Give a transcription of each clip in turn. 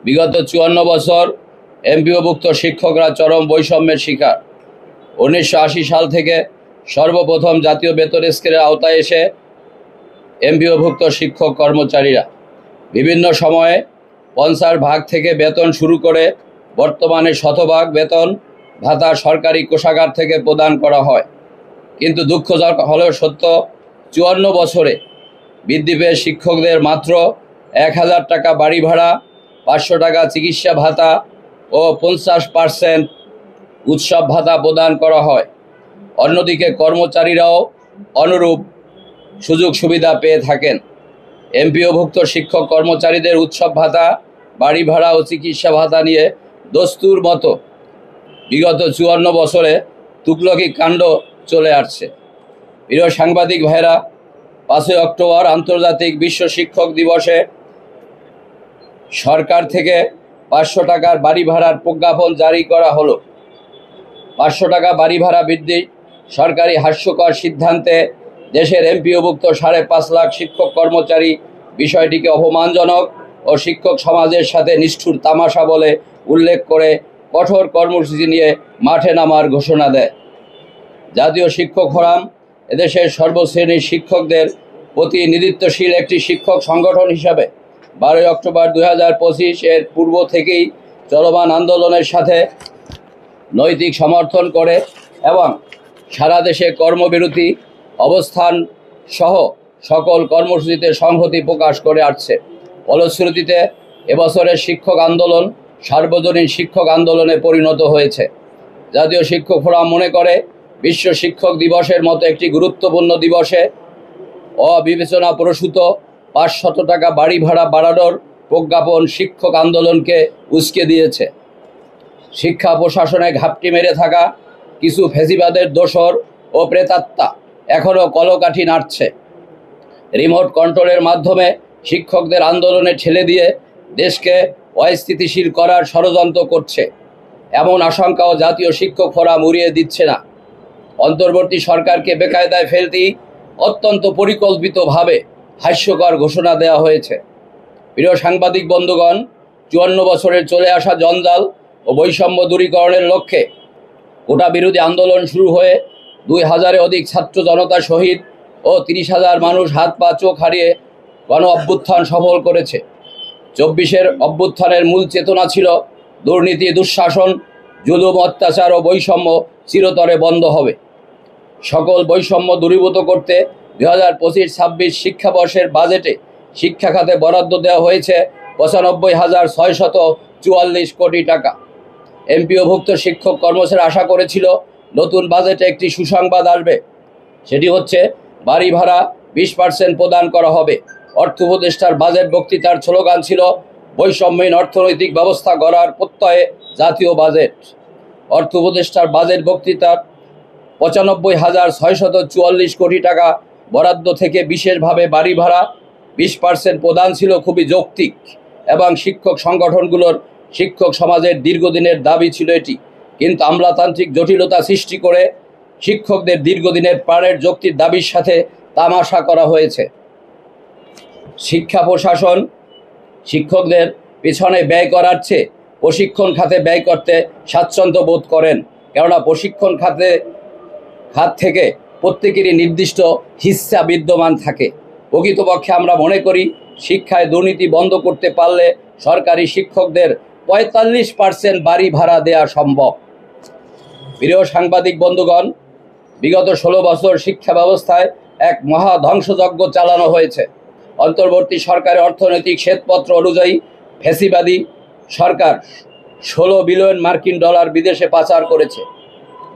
বিগত ৫৪ বছর এমপিওভুক্ত শিক্ষকরা চরম বৈষম্যের শিকার। ১৯৮০ সাল থেকে সর্বপ্রথম জাতীয় বেতন স্কেলের আওতায় এসে এমপিওভুক্ত শিক্ষক কর্মচারীরা বিভিন্ন সময়ে ৫০% থেকে বেতন শুরু করে বর্তমানে ১০০% বেতন ভাতা সরকারি কোষাগার থেকে প্রদান করা হয়। কিন্তু দুঃখজনক হলেও সত্য, ৫৪ বছরে বৃদ্ধি পেয়ে শিক্ষকদের মাত্র ১,০০০ টাকা বাড়ি ভাড়া, ৫০০ টাকা চিকিৎসা ভাতা ও ৫০% উৎসব ভাতা প্রদান করা হয়। অন্যদিকে কর্মচারীরাও অনুরূপ সুযোগ সুবিধা পেয়ে থাকেন। এমপিওভুক্ত শিক্ষক কর্মচারীদের উৎসব ভাতা, বাড়ি ভাড়া ও চিকিৎসা ভাতা নিয়ে দস্তুর মতো বিগত ৫৪ বছরে তুগলকি কাণ্ড চলে আসছে। প্রিয় সাংবাদিক ভাইরা, ৫ই অক্টোবর আন্তর্জাতিক বিশ্ব শিক্ষক দিবসে সরকার থেকে ৫০০ টাকার বাড়ি ভাড়ার প্রজ্ঞাপন জারি করা হলো। ৫০০ টাকা বাড়ি ভাড়া বৃদ্ধি সরকারি হাস্যকর সিদ্ধান্তে দেশের এমপিওভুক্ত ৫.৫ লাখ শিক্ষক কর্মচারী বিষয়টিকে অপমানজনক ও শিক্ষক সমাজের সাথে নিষ্ঠুর তামাশা বলে উল্লেখ করে কঠোর কর্মসূচি নিয়ে মাঠে নামার ঘোষণা দেয়। জাতীয় শিক্ষক ফোরাম এদেশের সর্বশ্রেণীর শিক্ষকদের প্রতিনিধিত্বশীল একটি শিক্ষক সংগঠন হিসাবে ১২ অক্টোবর ২০২৫ এর পূর্ব থেকেই চলমান আন্দোলনের সাথে নৈতিক সমর্থন করে এবং সারা দেশে কর্মবিরতি অবস্থান সহ সকল কর্মসূচিতে সংহতি প্রকাশ করে আসছে। ফলশ্রুতিতে এবছরের শিক্ষক আন্দোলন সার্বজনীন শিক্ষক আন্দোলনে পরিণত হয়েছে। জাতীয় শিক্ষক ফোরাম মনে করে, বিশ্ব শিক্ষক দিবসের মতো একটি গুরুত্বপূর্ণ দিবসে অবিবেচনা প্রসূত ৫০০ টাকা বাড়ি ভাড়া বাড়ানোর প্রজ্ঞাপন শিক্ষক আন্দোলনকে উস্কে দিয়েছে। শিক্ষা প্রশাসনে ঘাপটি মেরে থাকা কিছু ফ্যাসিবাদের দোসর ও প্রেতাত্মা এখনও কলকাঠি নাড়ছে। রিমোট কন্ট্রোলের মাধ্যমে শিক্ষকদের আন্দোলনে ঠেলে দিয়ে দেশকে অস্থিতিশীল করার ষড়যন্ত্র করছে, এমন আশঙ্কাও জাতীয় শিক্ষক ফোরাম উড়িয়ে দিচ্ছে না। অন্তর্বর্তী সরকারকে বেকায়দায় ফেলতেই অত্যন্ত পরিকল্পিতভাবে হাস্যকর ঘোষণা দেওয়া হয়েছে। প্রিয় সাংবাদিক বন্ধুগণ, ৫৪ বছরের চলে আসা জঞ্জাল ও বৈষম্য দূরীকরণের লক্ষ্যে কোটা বিরোধী আন্দোলন শুরু হয়ে ২,০০০-এর অধিক ছাত্র জনতা শহীদ ও ৩০,০০০ মানুষ হাত পা চোখ হারিয়ে গণ অভ্যুত্থান সফল করেছে। ২৪-এর অভ্যুত্থানের মূল চেতনা ছিল দুর্নীতি, দুঃশাসন, জুলুম, অত্যাচার ও বৈষম্য চিরতরে বন্ধ হবে। সকল বৈষম্য দূরীভূত করতে ২০২৫-২৬ শিক্ষাবর্ষের বাজেটে শিক্ষা খাতে বরাদ্দ দেওয়া হয়েছে ৯৫,৬৪৪ কোটি টাকা। এমপিওভুক্ত শিক্ষক কর্মচারী আশা করেছিল নতুন বাজেটে একটি সুসংবাদ আসবে। সেটি হচ্ছে বাড়ি ভাড়া ২০% প্রদান করা হবে। অর্থ উপদেষ্টার বাজেট বক্তৃতার স্লোগান ছিল বৈষম্যহীন অর্থনৈতিক ব্যবস্থা গড়ার প্রত্যয়ে জাতীয় বাজেট। অর্থ উপদেষ্টার বাজেট বক্তৃতার ৯৫,৬৪৪ কোটি টাকা বরাদ্দ থেকে বিশেষভাবে বাড়ি ভাড়া ২০% প্রদান ছিল খুবই যৌক্তিক এবং শিক্ষক সংগঠনগুলোর শিক্ষক সমাজের দীর্ঘদিনের দাবি ছিল এটি। কিন্তু আমলাতান্ত্রিক জটিলতা সৃষ্টি করে শিক্ষকদের দীর্ঘদিনের প্রাণের যৌক্তিক দাবির সাথে তামাশা করা হয়েছে। শিক্ষা প্রশাসন শিক্ষকদের পিছনে ব্যয় করার চেয়ে প্রশিক্ষণ খাতে ব্যয় করতে স্বাচ্ছন্দ্য বোধ করেন, কেননা প্রশিক্ষণ খাত থেকে প্রত্যেকেরই নির্দিষ্ট হিস্সা বিদ্যমান থাকে। প্রকৃতপক্ষে আমরা মনে করি শিক্ষায় দুর্নীতি বন্ধ করতে পারলে সরকারি শিক্ষকদের ৪৫% বাড়ি ভাড়া দেওয়া সম্ভব। প্রিয় সাংবাদিক বন্ধুগণ, বিগত ১৬ বছর শিক্ষা ব্যবস্থায় এক মহা ধ্বংসযজ্ঞ চালানো হয়েছে। অন্তর্বর্তী সরকারের অর্থনৈতিক শ্বেতপত্র অনুযায়ী ফ্যাসিবাদী সরকার ১৬ বিলিয়ন মার্কিন ডলার বিদেশে পাচার করেছে,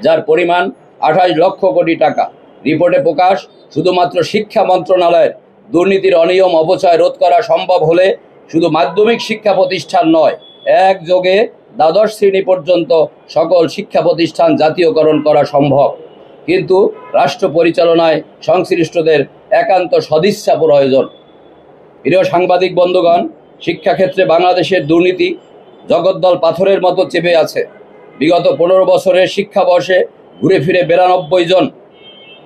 যার পরিমাণ ২৮ লক্ষ কোটি টাকা। রিপোর্টে প্রকাশ, শুধুমাত্র শিক্ষা মন্ত্রণালয়ের দুর্নীতির অনিয়ম অপচয় রোধ করা সম্ভব হলে শুধু মাধ্যমিক শিক্ষা প্রতিষ্ঠান নয়, একযোগে দ্বাদশ শ্রেণী পর্যন্ত সকল শিক্ষা প্রতিষ্ঠান জাতীয়করণ করা সম্ভব। কিন্তু রাষ্ট্র পরিচালনায় সংশ্লিষ্টদের একান্ত সদিচ্ছা প্রয়োজন। প্রিয় সাংবাদিক বন্ধুগণ, শিক্ষাক্ষেত্রে বাংলাদেশের দুর্নীতি জগদ্দল পাথরের মতো চেপে আছে। বিগত ১৫ বছরের শিক্ষাবর্ষে ঘুরে ফিরে ৯২ জন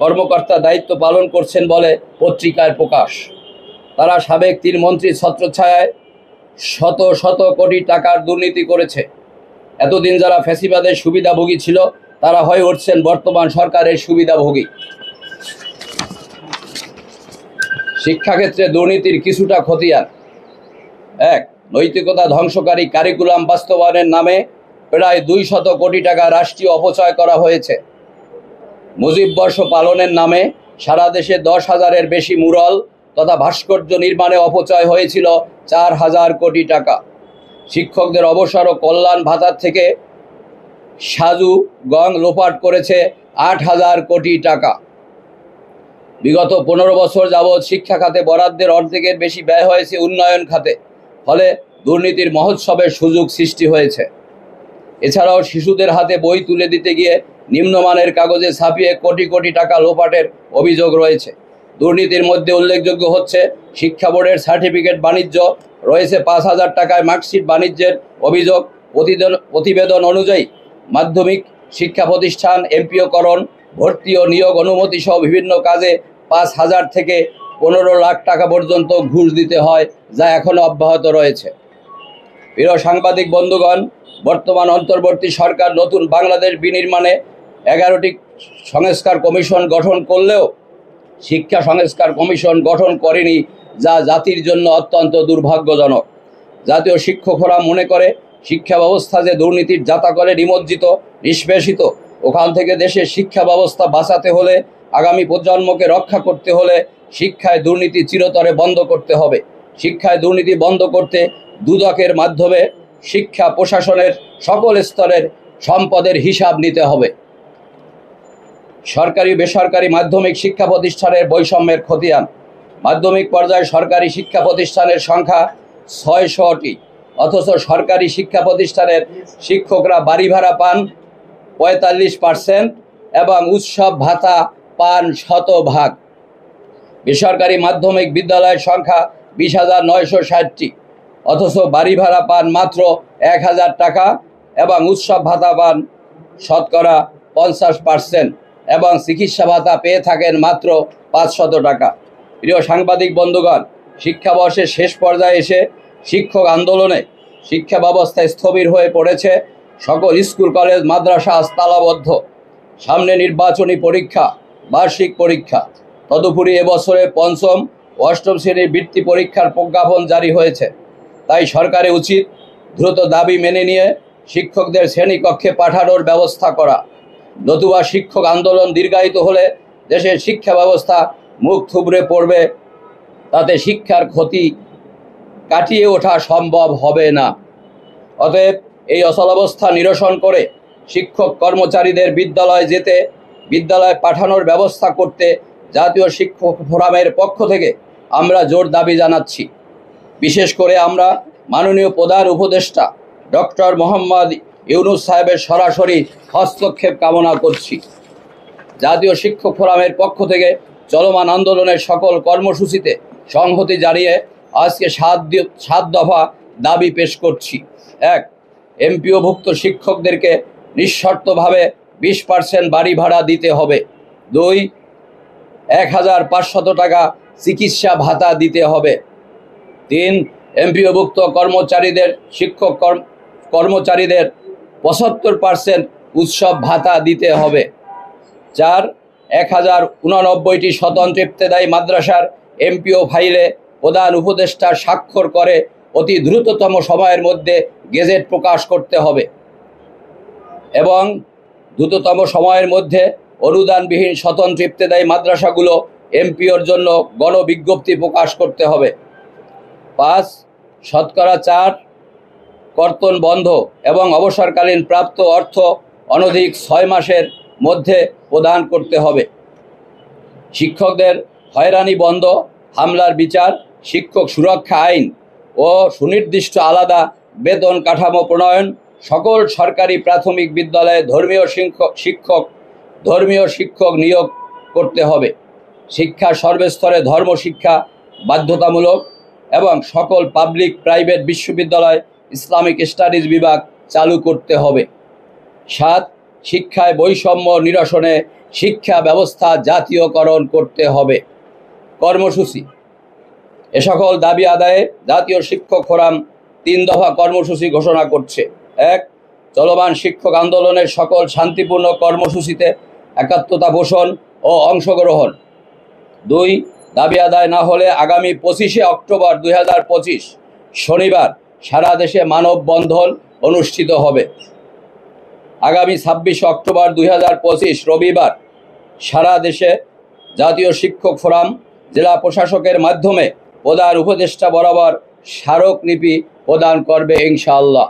কর্মকর্তা দায়িত্ব পালন করছেন বলে পত্রিকায় প্রকাশ। তারা সাবেক ৩ মন্ত্রীর ছত্রছায়ায় শত শত কোটি টাকার দুর্নীতি করেছে। এতদিন যারা ফ্যাসিবাদের সুবিধাভোগী ছিল তারা হয়ে উঠছেন বর্তমান সরকারের সুবিধাভোগী। শিক্ষাক্ষেত্রে দুর্নীতির কিছুটা খতিয়ান। এক, নৈতিকতা ধ্বংসকারী কারিকুলাম বাস্তবায়নের নামে প্রায় 200 কোটি টাকা রাষ্ট্রীয় অপচয় করা হয়েছে। মুজিব বর্ষ পালনের নামে সারা দেশে 10,000-এর বেশি মুরাল তথা ভাস্কর্য নির্মাণে অপচয় হয়েছিল 4,000 কোটি টাকা। শিক্ষকদের অবসর ও কল্যাণ ভাতার থেকে সাজু গং লোপাট করেছে 8,000 কোটি টাকা। বিগত 15 বছর যাবৎ শিক্ষা খাতে বরাদ্দের অর্ধেকের বেশি ব্যয় হয়েছে উন্নয়ন খাতে, ফলে দুর্নীতির মহোৎসবের সুযোগ সৃষ্টি হয়েছে। এছাড়াও শিশুদের হাতে বই তুলে দিতে গিয়ে নিম্নমানের কাগজে ছাপিয়ে কোটি কোটি টাকা লোপাটের অভিযোগ রয়েছে। দুর্নীতির মধ্যে উল্লেখযোগ্য হচ্ছে শিক্ষা বোর্ডের সার্টিফিকেট বাণিজ্য রয়েছে 5,000 টাকায় মার্কশিট বাণিজ্যের অভিযোগ। প্রতিবেদন অনুযায়ী মাধ্যমিক শিক্ষা প্রতিষ্ঠান এমপিওকরণ, ভর্তি ও নিয়োগ অনুমতি সহ বিভিন্ন কাজে 5,000 থেকে 15 লাখ টাকা পর্যন্ত ঘুষ দিতে হয়, যা এখনও অব্যাহত রয়েছে। প্রিয় সাংবাদিক বন্ধুগণ, বর্তমান অন্তর্বর্তী সরকার নতুন বাংলাদেশ বিনির্মাণে 11টি সংস্কার কমিশন গঠন করলেও শিক্ষা সংস্কার কমিশন গঠন করেনি, যা জাতির জন্য অত্যন্ত দুর্ভাগ্যজনক। জাতীয় শিক্ষক ফোরাম মনে করে শিক্ষা ব্যবস্থা যে দুর্নীতির জাতাকলে নিমজ্জিত, নিষ্পেষিত, ওখান থেকে দেশের শিক্ষা ব্যবস্থা বাঁচাতে হলে, আগামী প্রজন্মকে রক্ষা করতে হলে শিক্ষায় দুর্নীতি চিরতরে বন্ধ করতে হবে। শিক্ষায় দুর্নীতি বন্ধ করতে দুদকের মাধ্যমে শিক্ষা প্রশাসনের সকল স্তরের সম্পদের হিসাব নিতে হবে। সরকারি বেসরকারি মাধ্যমিক শিক্ষা প্রতিষ্ঠানের বৈষম্যের খতিয়ান। মাধ্যমিক পর্যায়ে সরকারি শিক্ষা প্রতিষ্ঠানের সংখ্যা 600টি, অথচ সরকারি শিক্ষা প্রতিষ্ঠানের শিক্ষকরা বাড়ি ভাড়া পান 45% এবং উৎসব ভাতা পান 100%। বেসরকারি মাধ্যমিক বিদ্যালয়ের সংখ্যা 20,960টি, অথচ বাড়ি ভাড়া পান মাত্র 1,000 টাকা এবং উৎসব ভাতা পান 50% এবং চিকিৎসা ভাতা পেয়ে থাকেন মাত্র 500 টাকা। প্রিয় সাংবাদিক বন্ধুগণ, শিক্ষাবর্ষের শেষ পর্যায়ে এসে শিক্ষক আন্দোলনে শিক্ষা ব্যবস্থা স্থবির হয়ে পড়েছে। সকল স্কুল কলেজ মাদ্রাসা আজ তালাবদ্ধ। সামনে নির্বাচনী পরীক্ষা, বার্ষিক পরীক্ষা। তদুপরি এবছরে 5ম ও 8ম শ্রেণীর বৃত্তি পরীক্ষার প্রজ্ঞাপন জারি হয়েছে। তাই সরকারের উচিত দ্রুত দাবি মেনে নিয়ে শিক্ষকদের শ্রেণীকক্ষে পাঠানোর ব্যবস্থা করা। নতুবা শিক্ষক আন্দোলন দীর্ঘায়িত হলে দেশের শিক্ষা ব্যবস্থা মুখ থুবড়ে পড়বে, তাতে শিক্ষার ক্ষতি কাটিয়ে ওঠা সম্ভব হবে না। অতএব এই অচলাবস্থা নিরসন করে শিক্ষক কর্মচারীদের বিদ্যালয়ে পাঠানোর ব্যবস্থা করতে জাতীয় শিক্ষক ফোরামের পক্ষ থেকে আমরা জোর দাবি জানাচ্ছি। বিশেষ করে আমরা মাননীয় প্রধান উপদেষ্টা ডক্টর মোহাম্মদ ইউনূস সাহেবের সরাসরি হস্তক্ষেপ কামনা করছি। জাতীয় শিক্ষক ফোরামের পক্ষ থেকে চলমান আন্দোলনের সকল কর্মসূচিতে সংহতি জানিয়ে আজকে 7 দফা দাবি পেশ করছি। 1, এমপিওভুক্ত শিক্ষকদেরকে নিঃশর্তভাবে 20% বাড়ি ভাড়া দিতে হবে। 2, 1,500 টাকা চিকিৎসা ভাতা দিতে হবে। 3, এমপিওভুক্ত শিক্ষক কর্মচারীদের 75% উৎসব ভাতা দিতে হবে। 4, 1089টি স্বতন্ত্র ইবতেদায়ী মাদ্রাসার এমপিও ফাইলে প্রধান উপদেষ্টা স্বাক্ষর করে অতি দ্রুততম সময়ের মধ্যে গেজেট প্রকাশ করতে হবে এবং দ্রুততম সময়ের মধ্যে অনুদানবিহীন স্বতন্ত্র ইবতেদায়ী মাদ্রাসাগুলো এমপিওর জন্য গণবিজ্ঞপ্তি প্রকাশ করতে হবে। 5, শতকরা 4 কর্তন বন্ধ এবং অবসরকালীন প্রাপ্ত অর্থ অনধিক 6 মাসের মধ্যে প্রদান করতে হবে। শিক্ষকদের হয়রানি বন্ধ, হামলার বিচার, শিক্ষক সুরক্ষা আইন ও সুনির্দিষ্ট আলাদা বেতন কাঠামো প্রণয়ন, সকল সরকারি প্রাথমিক বিদ্যালয়ে ধর্মীয় শিক্ষক নিয়োগ করতে হবে। শিক্ষার সর্বস্তরে ধর্মশিক্ষা বাধ্যতামূলক এবং সকল পাবলিক প্রাইভেট বিশ্ববিদ্যালয় ইসলামিক স্টাডিজ বিভাগ চালু করতে হবে। 7, শিক্ষায় বৈষম্য নিরসনে শিক্ষা ব্যবস্থা জাতীয়করণ করতে হবে। কর্মসূচি। এ সকল দাবি আদায়ে জাতীয় শিক্ষক ফোরাম 3 দফা কর্মসূচি ঘোষণা করছে। 1. চলমান শিক্ষক আন্দোলনের সকল শান্তিপূর্ণ কর্মসূচিতে একাত্মতা পোষণ ও অংশগ্রহণ। 2. দাবি আদায় না হলে আগামী 25শে অক্টোবর 2025 শনিবার সারা দেশে মানববন্ধন অনুষ্ঠিত হবে। আগামী 26 অক্টোবর 2025 রবিবার সারা দেশে জাতীয় শিক্ষক ফোরাম জেলা প্রশাসকের মাধ্যমে প্রধান উপদেষ্টা বরাবর স্মারকলিপি প্রদান করবে ইনশাআল্লাহ।